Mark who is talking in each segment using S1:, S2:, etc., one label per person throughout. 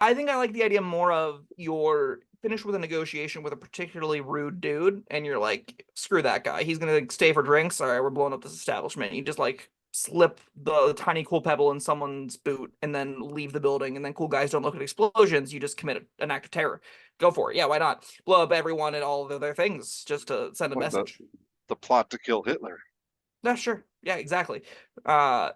S1: I think I like the idea more of you're finished with a negotiation with a particularly rude dude, and you're like, screw that guy. He's gonna stay for drinks. All right, we're blowing up this establishment. You just like slip the tiny cool pebble in someone's boot and then leave the building, and then cool guys don't look at explosions. You just commit an act of terror. Go for it. Yeah, why not? Blow up everyone and all of their things just to send a
S2: Like
S1: message.
S2: the plot to kill Hitler.
S1: Yeah, sure. Yeah, exactly. Uh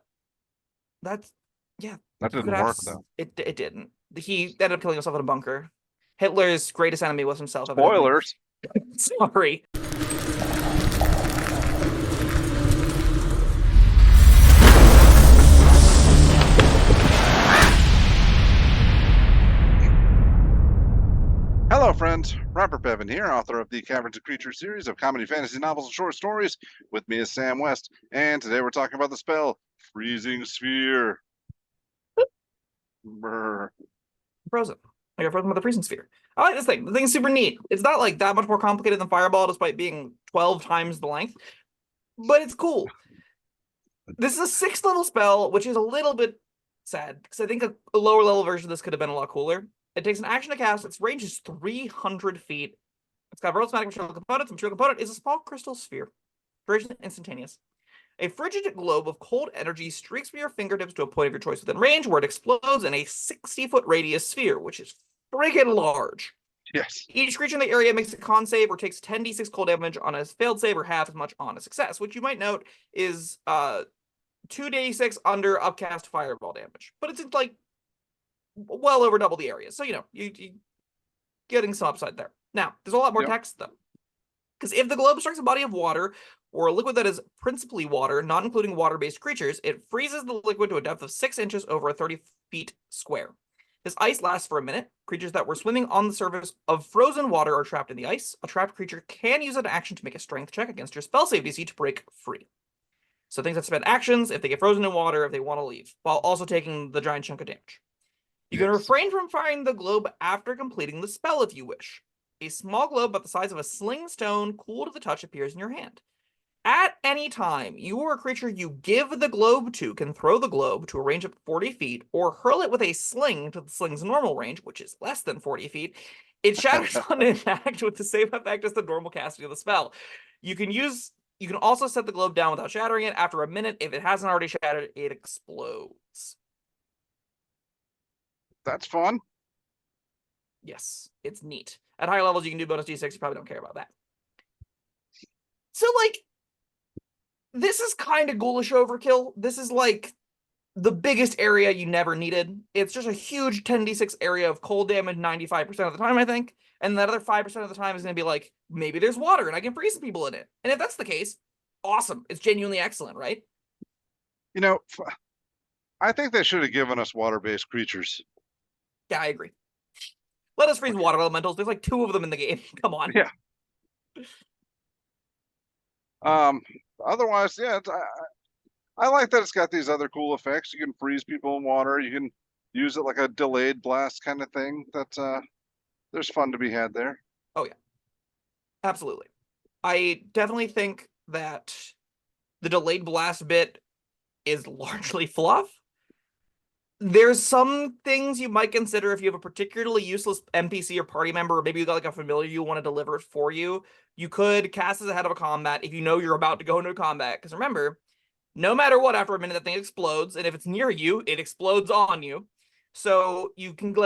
S1: that's yeah,
S2: That
S1: you could
S2: didn't
S1: have
S2: work though.
S1: it didn't. He ended up killing himself in a bunker. Hitler's greatest enemy was himself, evidently.
S2: Spoilers.
S1: Sorry.
S2: Hello, friends. Robert Bevan here, author of the Caverns Creatures series of comedy, fantasy novels, and short stories. With me is Sam West, and today we're talking about the spell Freezing Sphere. Brr.
S1: Frozen. I got frozen with the freezing sphere. I like this thing. The thing's super neat. It's not like that much more complicated than Fireball, despite being 12 times the length, but it's cool. This is a 6th level spell, which is a little bit sad because I think a lower level version of this could have been a lot cooler. It takes an action to cast. Its range is 300 feet. It's got a automatic material component. The material component is a small crystal sphere. Duration instantaneous. A frigid globe of cold energy streaks from your fingertips to a point of your choice within range, where it explodes in a 60-foot radius sphere, which is friggin' large.
S2: Yes.
S1: Each creature in the area makes a con save or takes 10d6 cold damage on a failed save or half as much on a success, which you might note is 2d6 under upcast fireball damage. But it's like well over double the area. So, you getting some upside there. Now, there's a lot more text, though. Because if the globe strikes a body of water or a liquid that is principally water, not including water-based creatures, it freezes the liquid to a depth of 6 inches over a 30 feet square. This ice lasts for a minute. Creatures that were swimming on the surface of frozen water are trapped in the ice. A trapped creature can use an action to make a strength check against your spell save DC to break free. So things that spend actions if they get frozen in water, if they want to leave, while also taking the giant chunk of damage. You can refrain from firing the globe after completing the spell if you wish. A small globe about the size of a sling stone, cool to the touch, appears in your hand. At any time, you or a creature you give the globe to can throw the globe to a range of 40 feet or hurl it with a sling to the sling's normal range, which is less than 40 feet. It shatters on impact with the same effect as the normal casting of the spell. You can also set the globe down without shattering it. After a minute, if it hasn't already shattered, it explodes.
S2: That's fun.
S1: Yes, it's neat. At higher levels, you can do bonus d6. You probably don't care about that. So, this is kind of ghoulish overkill. This is, the biggest area you never needed. It's just a huge 10d6 area of cold damage 95% of the time, I think. And that other 5% of the time is going to be maybe there's water and I can freeze people in it. And if that's the case, awesome. It's genuinely excellent, right?
S2: I think they should have given us water-based creatures.
S1: Yeah, I agree. Let us freeze water elementals. There's 2 of them in the game. Come on.
S2: Yeah. Otherwise, yeah, I like that it's got these other cool effects. You can freeze people in water. You can use it like a delayed blast kind of thing. There's fun to be had there.
S1: Oh, yeah. Absolutely. I definitely think that the delayed blast bit is largely fluff. There's some things you might consider if you have a particularly useless NPC or party member, or maybe you got a familiar you want to deliver it for you. You could cast as ahead of a combat if you know you're about to go into a combat. Because remember, no matter what, after a minute, that thing explodes. And if it's near you, it explodes on you. So you can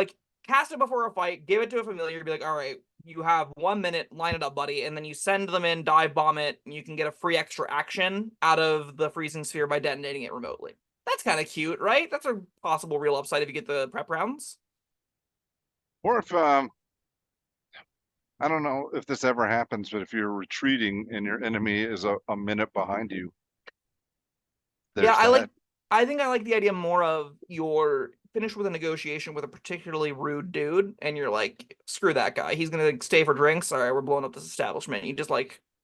S1: cast it before a fight, give it to a familiar, be like, all right, you have 1 minute, line it up, buddy. And then you send them in, dive bomb it, and you can get a free extra action out of the freezing sphere by detonating it remotely. That's kind of cute, right? That's a possible real upside if you get the prep rounds.
S2: Or if, I don't know if this ever happens, but if you're retreating and your enemy is a minute behind you.
S1: Yeah, I think I like the idea more of you're finished with a negotiation with a particularly rude dude, and you're like, screw that guy. He's going to stay for drinks. All right, we're blowing up this establishment. You just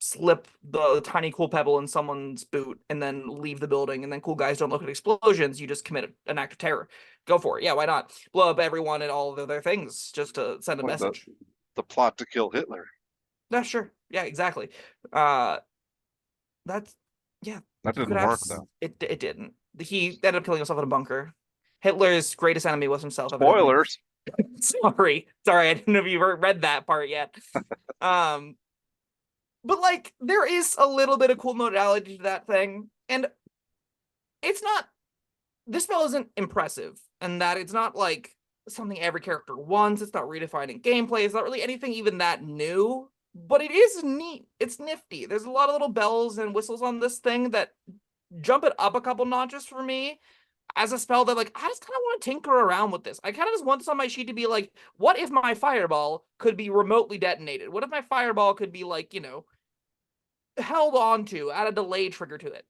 S1: slip the tiny cool pebble in someone's boot and then leave the building, and then cool guys don't look at explosions. You just commit an act of terror. Go for it. Yeah, why not? Blow up everyone and all of their things just to send a message.
S2: The plot to kill Hitler.
S1: Yeah, sure. Yeah, exactly. That
S2: didn't work though.
S1: It didn't. He ended up killing himself in a bunker. Hitler's greatest enemy was himself.
S2: Spoilers.
S1: Sorry, I didn't know if you read that part yet. Um, but like there is a little bit of cool modality to that thing, and it's not. This spell isn't impressive, and that it's not like something every character wants. It's not redefining gameplay. It's not really anything even that new. But it is neat. It's nifty. There's a lot of little bells and whistles on this thing that jump it up a couple notches for me as a spell that, like, I just kind of want to tinker around with this. I kind of just want this on my sheet to be like, what if my fireball could be remotely detonated? What if my fireball could be, like, held on to, add a delay trigger to it?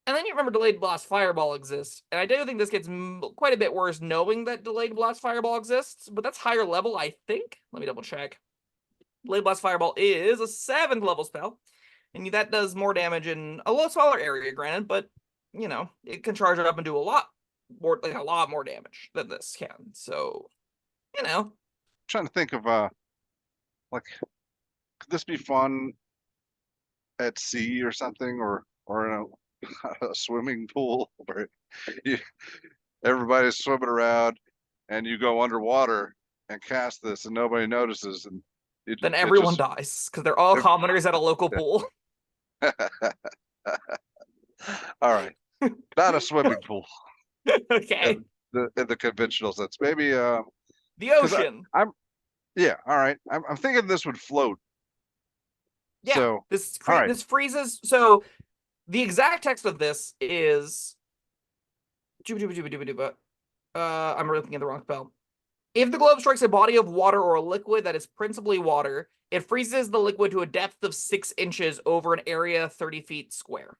S1: And then you remember Delayed Blast Fireball exists, and I do think this gets quite a bit worse knowing that Delayed Blast Fireball exists, but that's higher level, I think. Let me double check. Delayed Blast Fireball is a 7th level spell, and that does more damage in a little smaller area, granted, but, it can charge it up and do a lot more damage than this can. So,
S2: Trying to think of like, could this be fun at sea or something, or in a swimming pool where you, everybody's swimming around and you go underwater and cast this and nobody notices, and
S1: then
S2: it
S1: everyone
S2: just
S1: dies because they're all commoners at a local pool.
S2: all right, not a swimming pool.
S1: Okay.
S2: In the conventional sense, maybe
S1: The
S2: because
S1: ocean.
S2: I'm yeah, all right. I'm thinking this would float.
S1: Yeah,
S2: So all right,
S1: this freezes. So the exact text of this is I'm looking at the wrong spell. If the globe strikes a body of water or a liquid that is principally water, it freezes the liquid to a depth of 6 inches over an area 30 feet square.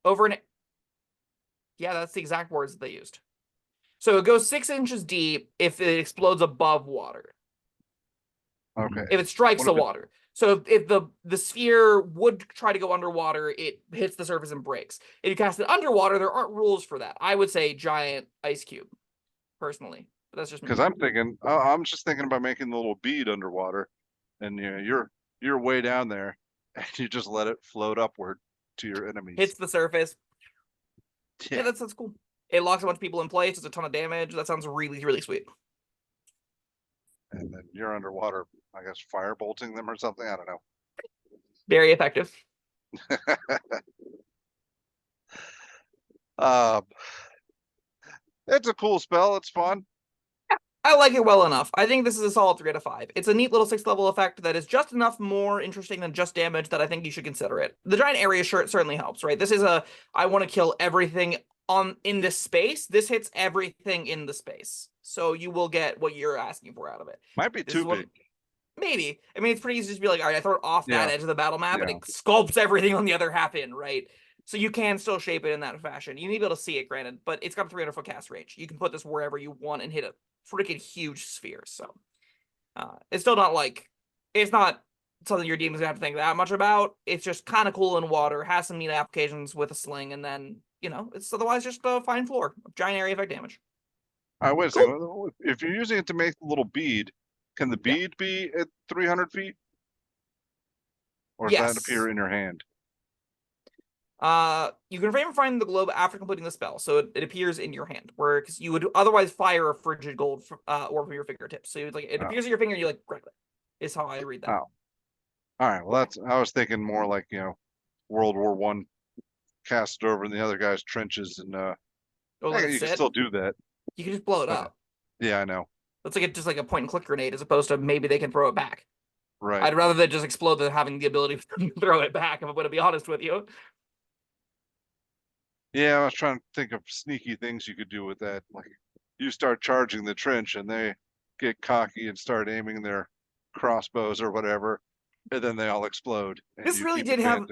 S1: Yeah, that's the exact words that they used. So it goes 6 inches deep if it explodes above water.
S2: okay.
S1: If it strikes the
S2: What if
S1: water. So if the sphere would try to go underwater, it hits the surface and breaks. If you cast it underwater, there aren't rules for that. I would say giant ice cube, personally. But that's just me.
S2: Because I'm just thinking about making the little bead underwater, and you're way down there, and you just let it float upward to your enemies.
S1: Hits the surface.
S2: Yeah,
S1: Yeah, that's cool. It locks a bunch of people in place. It's a ton of damage. That sounds really, really sweet.
S2: and then you're underwater, I guess, fire bolting them or something. I don't know.
S1: Very effective.
S2: Um, it's a cool spell. It's fun.
S1: I like it well enough. I think this is a solid 3 out of 5. It's a neat little 6th level effect that is just enough more interesting than just damage that I think you should consider it. The giant area shirt certainly helps, right? This is I want to kill everything in this space. This hits everything in the space. So you will get what you're asking for out of it.
S2: Might be too big.
S1: Maybe. I mean, it's pretty easy to just be like, all right, I throw it off that edge of the battle map and
S2: Yeah.
S1: it sculpts everything on the other half in, right? So you can still shape it in that fashion. You need to be able to see it, granted, but it's got a 300-foot cast range. You can put this wherever you want and hit a freaking huge sphere. So it's still not like, it's not something your demon's gonna have to think that much about. It's just kind of cool in water, has some neat applications with a sling, and then, it's otherwise just a fine floor of giant area effect damage.
S2: All right, wait a second. If you're using it to make the little bead, can the bead be at 300 feet? Or does that appear in your hand?
S1: You can frame find the globe after completing the spell, so it appears in your hand, where because you would otherwise fire a frigid gold orb from your fingertips. So it appears in your finger, and you like grab it. Is how I read that.
S2: Oh, all right. Well, I was thinking more like World War I, cast over in the other guy's trenches, and you can still do that.
S1: You can just blow it up.
S2: Yeah, I know.
S1: It's like just like a point and click grenade, as opposed to maybe they can throw it back.
S2: Right.
S1: I'd rather than just explode than having the ability to throw it back. If I'm going to be honest with you.
S2: Yeah, I was trying to think of sneaky things you could do with that. Like you start charging the trench, and they get cocky and start aiming their crossbows or whatever, and then they all explode.
S1: This really did have.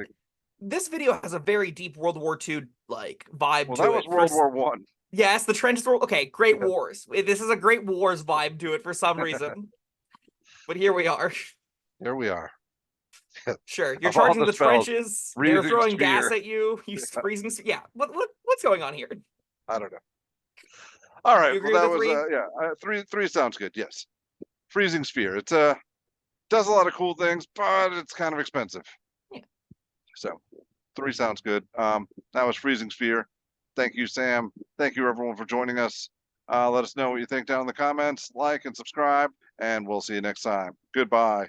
S1: This video has a very deep World War II like vibe.
S2: Well,
S1: to
S2: that
S1: it.
S2: was World War One.
S1: Yes, the trenches were okay. Great Wars. This is a Great Wars vibe to it for some reason. But here we are.
S2: Here we are.
S1: Sure, you're charging the trenches. They're throwing
S2: spear.
S1: gas at you. You freezing. Yeah. What's going on here?
S2: I don't know. All right.
S1: Well,
S2: that was three sounds good. Yes. Freezing sphere. It's does a lot of cool things, but it's kind of expensive.
S1: Yeah.
S2: So 3 sounds good. That was freezing sphere. Thank you, Sam. Thank you, everyone, for joining us. Let us know what you think down in the comments, like and subscribe, and we'll see you next time. Goodbye.